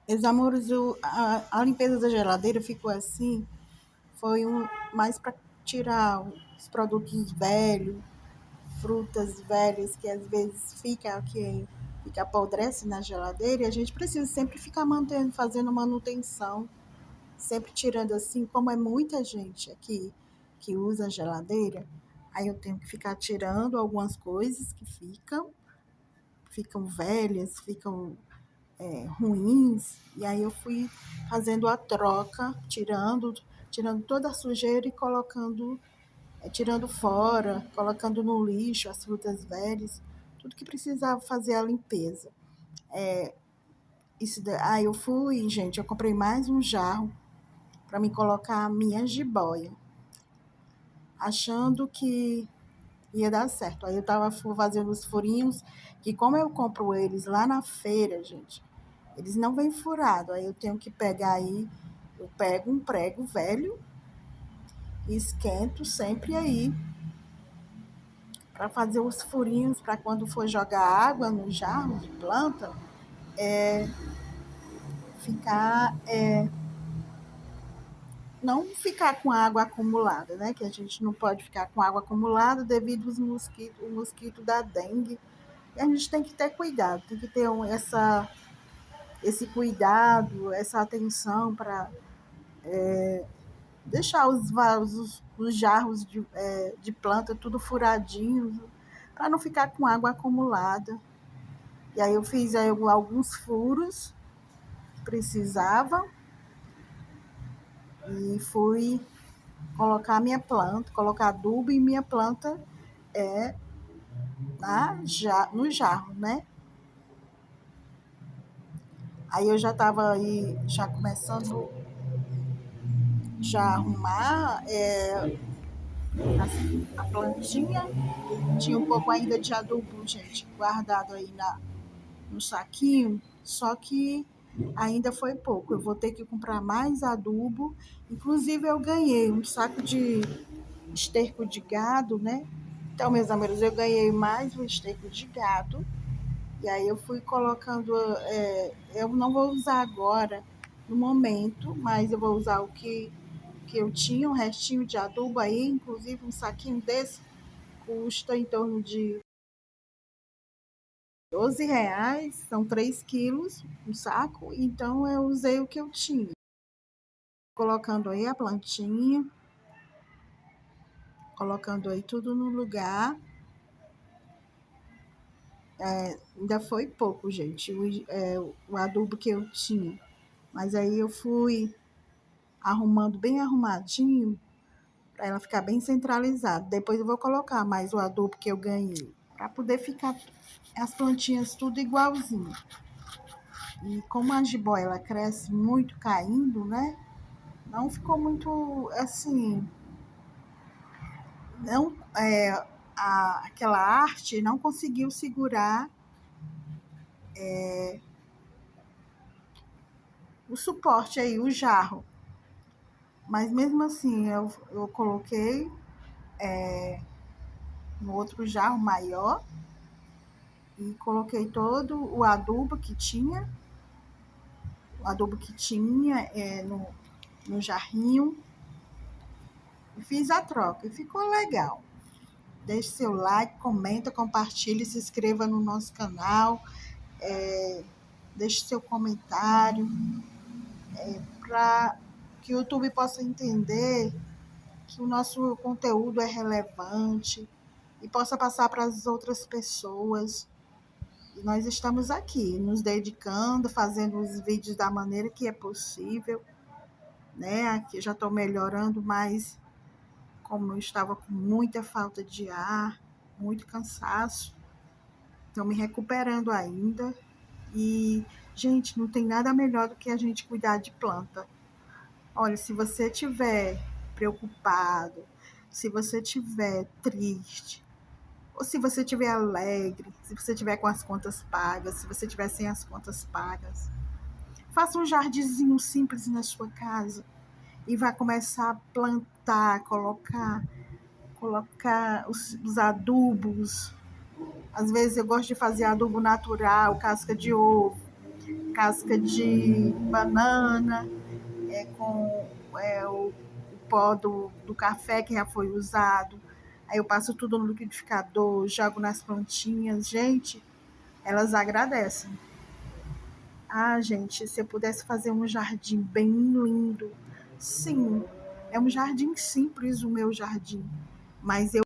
Meus amores, a limpeza da geladeira ficou assim, foi mais para tirar os produtos velhos, frutas velhas que às vezes fica apodrece na geladeira e a gente precisa sempre ficar mantendo, fazendo manutenção, sempre tirando assim, como é muita gente aqui que usa a geladeira, aí eu tenho que ficar tirando algumas coisas que ficam velhas, ficam ruins, e aí eu fui fazendo a troca, tirando toda a sujeira e colocando, tirando fora, colocando no lixo as frutas velhas, tudo que precisava fazer a limpeza. Aí eu fui, gente, eu comprei mais um jarro para me colocar a minha jiboia, achando que ia dar certo. Aí eu tava fazendo os furinhos, que como eu compro eles lá na feira, gente, eles não vêm furado. Aí eu tenho que pegar aí, eu pego um prego velho e esquento sempre aí para fazer os furinhos para quando for jogar água no jarro de planta, ficar não ficar com água acumulada, né? Que a gente não pode ficar com água acumulada devido aos mosquitos, o mosquito da dengue. E a gente tem que ter cuidado, tem que ter esse cuidado, essa atenção para deixar os vasos, os jarros de planta tudo furadinhos, para não ficar com água acumulada. E aí eu fiz aí alguns furos que precisavam e fui colocar minha planta, colocar adubo e minha planta no jarro, né? Aí eu já estava aí, já começando já a arrumar a plantinha. Tinha um pouco ainda de adubo, gente, guardado aí no saquinho, só que ainda foi pouco. Eu vou ter que comprar mais adubo. Inclusive, eu ganhei um saco de esterco de gado, né? Então, meus amigos, eu ganhei mais um esterco de gado. E aí eu fui colocando. Eu não vou usar agora, no momento, mas eu vou usar que eu tinha, um restinho de adubo aí, inclusive um saquinho desse custa em torno de R$ 12, são 3 quilos um saco, então eu usei o que eu tinha. Colocando aí a plantinha, colocando aí tudo no lugar. Ainda foi pouco, gente, o adubo que eu tinha. Mas aí eu fui arrumando bem arrumadinho, para ela ficar bem centralizada. Depois eu vou colocar mais o adubo que eu ganhei, para poder ficar as plantinhas tudo igualzinho. E como a jiboia ela cresce muito caindo, né? Não ficou muito assim, não aquela arte não conseguiu segurar o suporte aí, o jarro. Mas mesmo assim eu coloquei no outro jarro maior e coloquei todo o adubo que tinha no jarrinho e fiz a troca e ficou legal. Deixe seu like, comenta, compartilhe, se inscreva no nosso canal, deixe seu comentário para que o YouTube possa entender que o nosso conteúdo é relevante e possa passar para as outras pessoas. E nós estamos aqui, nos dedicando, fazendo os vídeos da maneira que é possível, né? Aqui já estou melhorando, mas como eu estava com muita falta de ar, muito cansaço, estou me recuperando ainda. E, gente, não tem nada melhor do que a gente cuidar de planta. Olha, se você estiver preocupado, se você estiver triste, ou se você estiver alegre, se você estiver com as contas pagas, se você estiver sem as contas pagas, faça um jardinzinho simples na sua casa e vai começar a plantar, colocar os adubos. Às vezes eu gosto de fazer adubo natural, casca de ovo. casca de banana, com o pó do café que já foi usado. Aí eu passo tudo no liquidificador, jogo nas plantinhas. Gente, elas agradecem. Ah, gente, se eu pudesse fazer um jardim bem lindo. Sim, é um jardim simples o meu jardim, mas eu